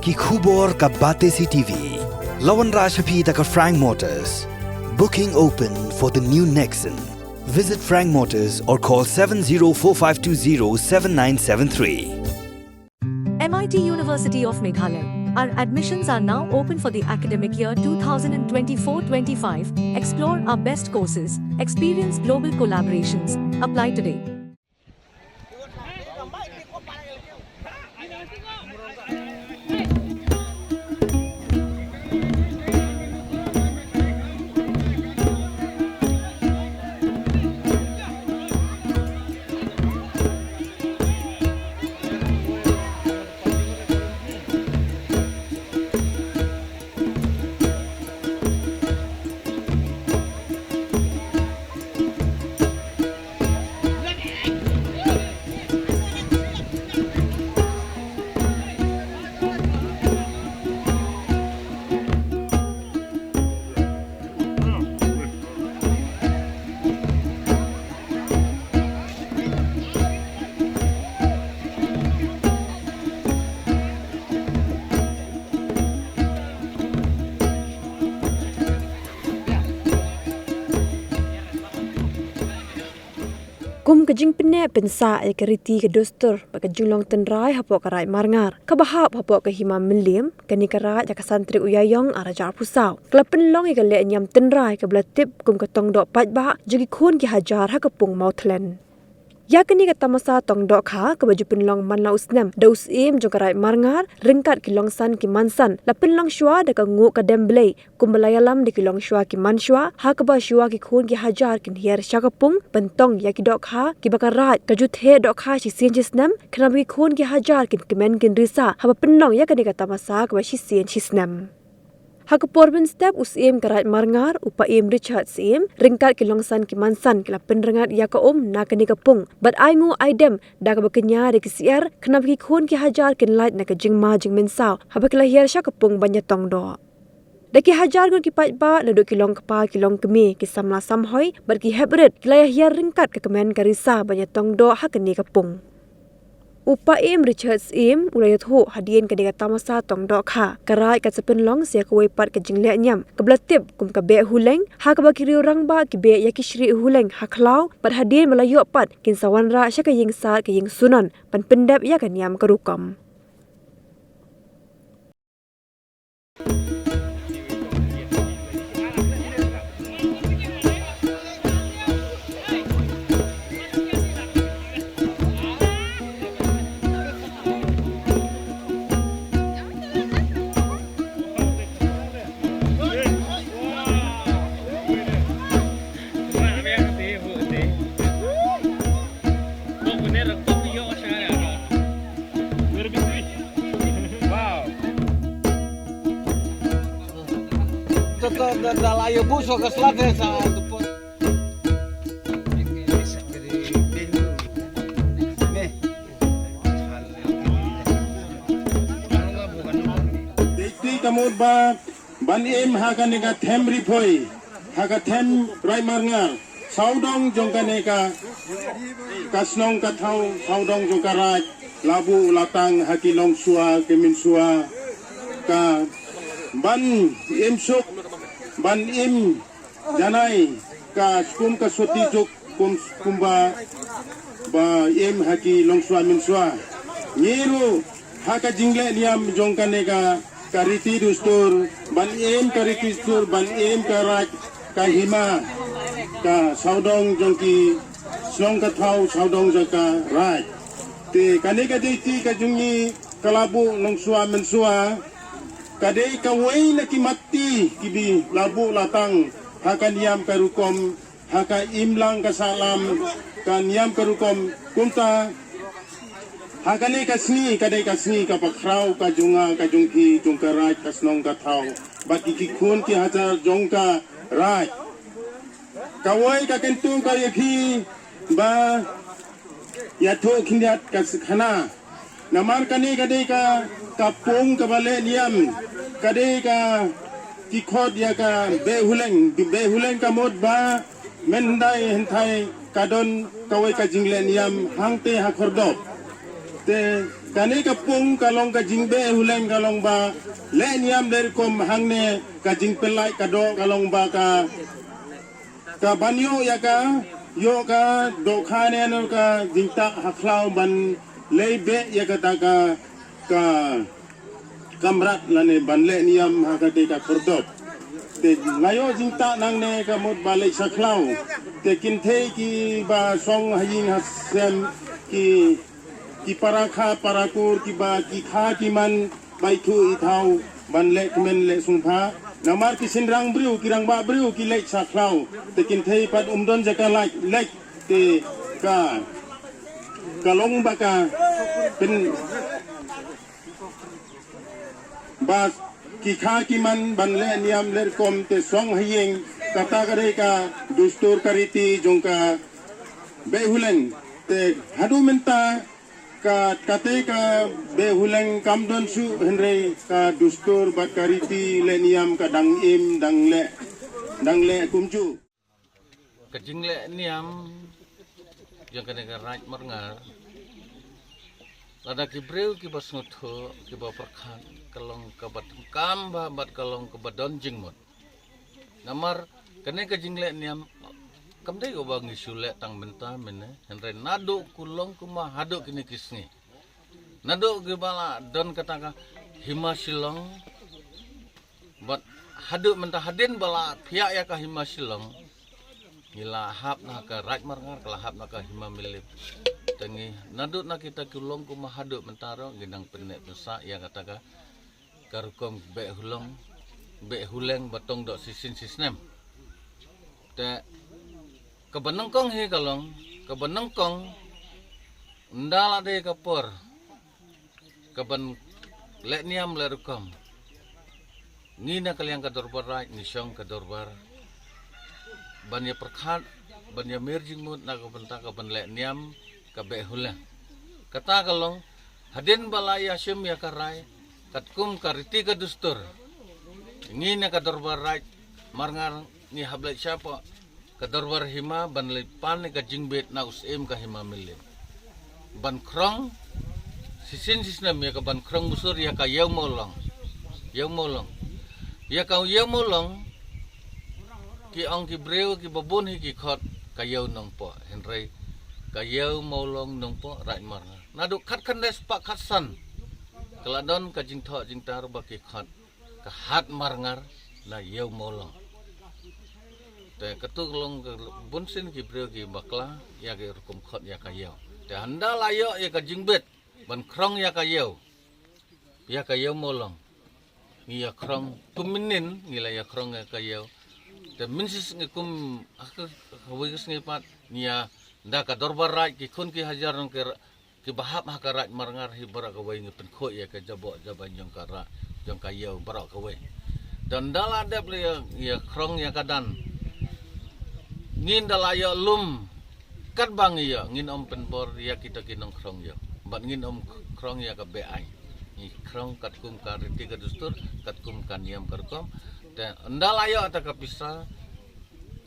ki khubor ka Bate CTV. Lawan Rashapi taka Frank Motors. Booking open for the new Nexon. Visit Frank Motors or call 7045207973. MIT University of Meghalaya. Our admissions are now open for the academic year 2024-25. Explore our best courses, experience global collaborations. Apply today. Kum kajing pene pensa ay kariti ke dostor baka junglong tenrai hapok karai marngar kabahap hapok ke himam melim kani karat jaka santri uyayong arajar pusau kelapen long ke le nyam tenrai ke belatip kum ketong dok patba jugi khun ki hajar ha kepung mautlen ya kini kata masa tong dok kha ke baju penlong man la usnem daus im jong karai marngar ringkat ki longsan ki mansan la penlong shwa de ka ngu ka demblei kum belayalam de ki long shwa ki man shwa ha ka ba shwa ki khun ki hajar kin hier shakapung pentong ya ki dok kha ki bakarat ka jut he dok kha chi sin chisnem khna bi khun ki hajar kin kemen kin risa ha ba penlong ya kini kata masa ka ba chi sin chisnem Hakeporbin step usim karat marngar upa im Richard sim ringkat ki longsan ki mansan ki la penrengat ya ka na kani kapung but ai ngu aidem da ka bakenya de ki siar khnap ki khun ki hajar kin light na ka jingma jingmen saw haba ki la hier sha kapung banya tong do da ki hajar gun ki patba na do ki long kapa ki long kemi ki samla samhoi bar ki hebret ki la hier ringkat ka kemen karisa banya tong do ha kani kapung Upa im Richard im ulayat ho hadien ke dega tamasa tong dok kha karai ka sepen long sia ko wepat ke jingle nyam ke blatip kum ka be huleng ha ka bakiri orang ba ki be ya ki shri huleng ha khlau pat hadien melayo pat kin sawan ra sha ka ying sa ke ying sunan pan pendap ya kan yam karukam Dalayo buso ke selatan sa tupot. Dekti kamud ba banim hakan ka them ripoi haka them rai marngar saudong jongkane ka kasnong ka thau saudong jongkarai labu latang hakilong sua kemin sua ka ban imsuk ban im janai ka skum ka soti juk kumba ba im haki longswa minswa nyiru haka jingle niam jongkane ka kariti dustur ban im kariti dustur ban im karak ka hima ka saudong jongki slong ka thau saudong jaka rai te kaneka deiti ka jungi kalabu longswa minswa kadai kawai na kimati kibi labu latang haka niam karukom haka imlang kasalam kan niam karukom kumta haka ne kasni kadai kasni kapakrau kajunga kajungki jungkarai kasnong kathau baki kikun ki hajar jongka rai kawai kakentung kayaki ba yato kindiat kaskhana namar kani kadai ka kapung kabale niam kadai ka kikhot ya ka behuleng kamot ba mendai hentai kadon kawai ka jingle niam hangte hakhordop te kane kapung kalong ka jingbe huleng kalong ba le niam der kom hangne ka jingpelai kado kalong ba ka banyo ya ka yo ka do khane no ka jingta haklau ban lebe ya ka ta ka kamrat lane ban le niam ha ka te ka kordop te ngayo jingta nang ne ka mot balai saklau te kinthe ki ba song haying hasem ki parakha parakur ki ba ki kha ki man bai thu i thau ban le men le sungpha namar ki sinrang briu ki rang ba briu ki le saklau te kinthe pat umdon jaka like te ka kalong ba ka pen ba ki kha ki man ban le niam ler kom te song hayeng kata kare ka dustur kariti jongka behulen te hadu menta ka kate ka behulen kamdon su henre ka dustur bat kariti le niam ka dang le kumju kajing le niam yang kena raj marngar lada kibreu ki bas ngotho ki ba perkhan kalong ka bat kam ba bat kalong ka badon jingmot namar kene kajing le niam kamdai ko bang isule tang benta mene henre nado kulong kuma hado kini kisni nado ge bala don kataka hima silong bat hado menta hadin bala pihak ya ka hima silong ngila hap na ka raj marngar kala hap na ka hima milip tengi nado na kita kulong kuma hado mentaro ginang penek pesa ya kataka karukom be huleng batong dok sisin sisnem te kebenengkong hi kalong kebenengkong ndala de kapor keben le niam le rukom ngina kaliang ka dorbar rai ni syong ka dorbar banya perkhat banya merjing mut na kabenta keben le niam ka be huleng kata kalong hadin balaya syem ya karai katkum kariti ka dustur ngina ka dorbar rai marngar ni hablet siapa kadorwar hima ban lepan ka jingbet na usim ka hima milim ban krong sisin sisnam ya ka ban krong musur ya ka yaw molong ya ka yaw molong ki ong ki breu ki babon hi ki khot ka yaw nong po henry ka yaw molong nong po rai mar nadu khat khandes pak khatsan keladon ka jingtho jingtar ba ki khot ka hat marngar na yaw molong te ketuk long bunsin ki breu ki bakla ya ke rukum khot ya kayo te handa layo ya ka jingbet ban krong ya kayo molong ni ya krong kuminin ngila ya krong ya kayo te minsis ngikum hawis ngipat ni ya nda ka dorbar raj ki khun ki hajar nong ki bahap ha ka raj marngar hi bara ka wai ngipin kho ya ka jabo jaban jong kara jong kayo bara ka wai dan dala dep ya krong ya kadan ngin dalaya lum kat bang ya ngin om penbor ya kita kinong krong ya bat ngin om krong ya ka beai ni krong kat kum ka riti ka dustur kat kum kan yam karkom te ndalaya ta ka pisa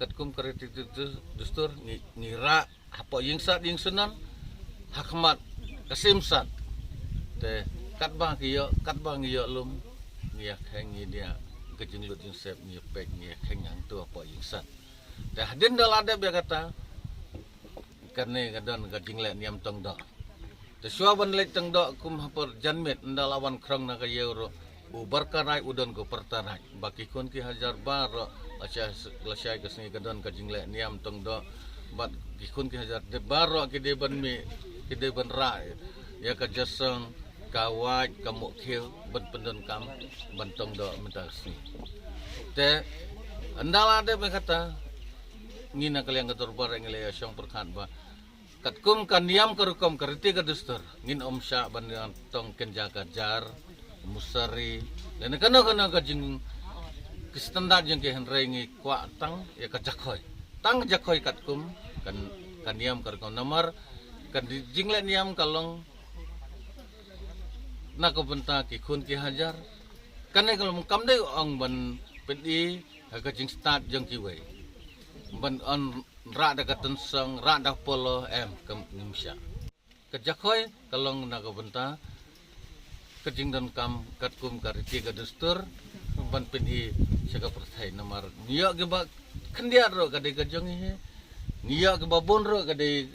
kat kum ka riti dustur ngira hapo yingsat yingsunan hakmat kasimsat te kat bang ya lum ya kheng dia kejinglut yingsep ni pek ni kheng yang tu hapo yingsat dah hadin dal ada biar kata karne kadon gajing le niam tong dok te suaban le tong dok kum hapor janmet ndalawan krong na kayeuro ubar karai udon ko pertarai baki kon ki hajar bar lasai kesni kadon gajing le niam tong dok bat ki kon ki hajar de baro ki de ban mi ki de ban ra ya ka jasong kawaj kamuk khil ban pendon kam ban tong dok mentasni te andala de kata ngina kaliang katorbar ngile ya syong perkhat ba katkum kan niam karukom kariti ka dustur ngin om sya ban tong kenja kajar musari dan kana ka jing standar jeng ke henrei ngi kwa tang ya ka jakhoy katkum kan niam karukom namar kan jingle niam kalong na ko benta ki khun ki hajar kan kalau kamdai ong ban pedi ka jing start jeng ki wei ban on ra da katensang ra da polo em kam nimsya kejakoy kalong na kabenta kajing dan kam katkum kariti gadustur ban pinhi saka perthai namar niya ke ba khandiar ro kadai kajong hi niya ke babon ro kadai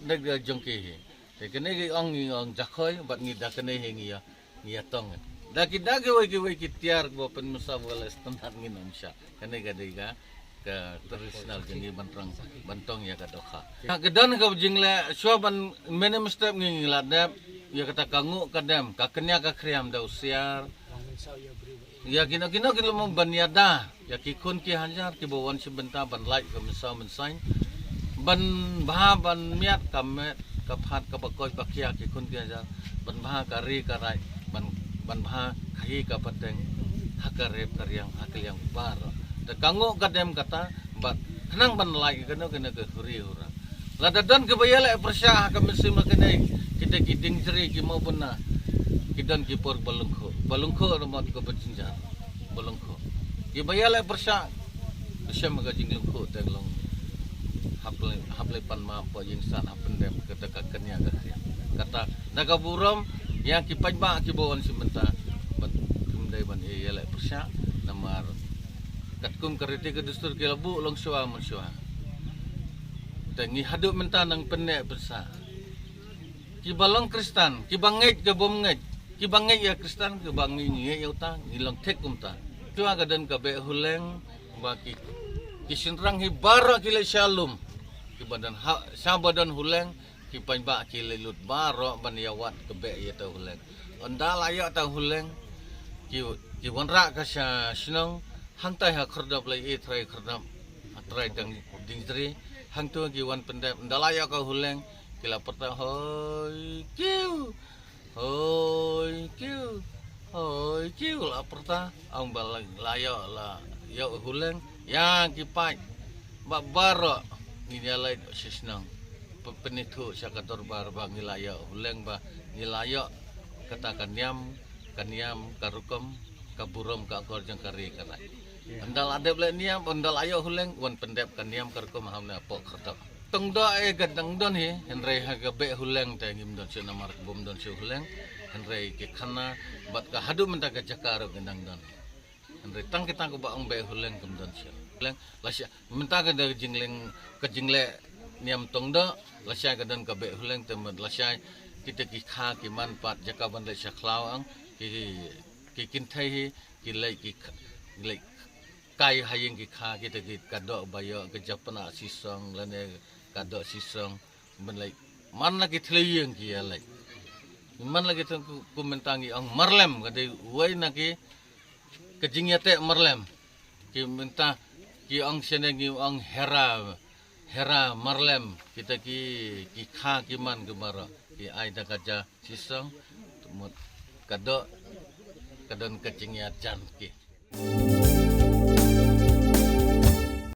nag jong ke hi te kene ge ong jakhoi bat ngi da kene hi ngiya tong daki wai ki tiar bo pen musa wala standar ngi nomsha kene kadai ka tradisional jengi bantong ya kadokha kedan ka jingle swaban menem step ngi ladap ya kata kangu kadam ka kenya ka kriam da usiar ya kino mo banyada ya ki kun ki hanjar ki bawan sebentar ban like ka misa mensain ban ban miat ka met ka phat ka bakoi pakia ki kun ki hanjar ban ka ri ka rai ban khai ka pateng hakarep karyang hakyang bar da kangu kadam kata bat kenang ban like kena ke huri hura la dadan ke bayala persah ka mesim kene kita kiding ceri ki mau benar kidan ki por balungko nomor ke berjinjar balungko ki bayala persah bisa magajing lungko teglong haple pan ma po ying san apendem kata kakenya kata naga buram yang ki pajba ki bawon simenta bat kumdai ban yala persah namar katkum kariti ke dustur ki labu long swa menswa tangi haduk menta nang penek besar ki balong Kristen ki bangit ke bomnget ki bangit ya Kristen ki bangi ngi ya utang ngilang tek kumta tua gadan ka be huleng ba ki sinrang hi bara ki le shalom ki badan sabadan huleng ki panba ki le lut baro ban yawat ke be ya ta huleng andal aya ta huleng ki wanra ka snong hantai ha khrdap le e trai khrdap trai dang dingri hang tu ki wan pendap andal aya ka huleng kila pertama hoi kiu la pertama ang balang layo la yo huleng yang kipai baro ngilai sisnang penitu sakator bar ba ngilayo huleng ba ngilayo kata kanyam karukom kaburom ka korjang kari karai andal adep le niam andal ayo huleng wan pendep kanyam karukom hamna pok khatap tongdo gadang don hi henry haga be huleng ta ngim don se namar bom don se huleng henry ke khana bat ka hadu menta ka jakar gadang don henry tang kita ko ba ang be huleng kum don se huleng lasya menta ka da jingle niam tongdo lasya ka don ka be huleng temat lasya kita ki kha ki manpat jakaban le saklau ang ki kinthai hi ki lai kai hayeng ki kha kita ki kadok bayo ke japana sisong lane kadok sisong menlai man lagi thleyeng ki alai man lagi tu kumentangi ang marlem kade wai naki kejingyate marlem ki minta ki ang senengi ang hera marlem kita ki kha ki man gemara ki ai da kaja sisong tumut kadok kadon kejingyat jan ki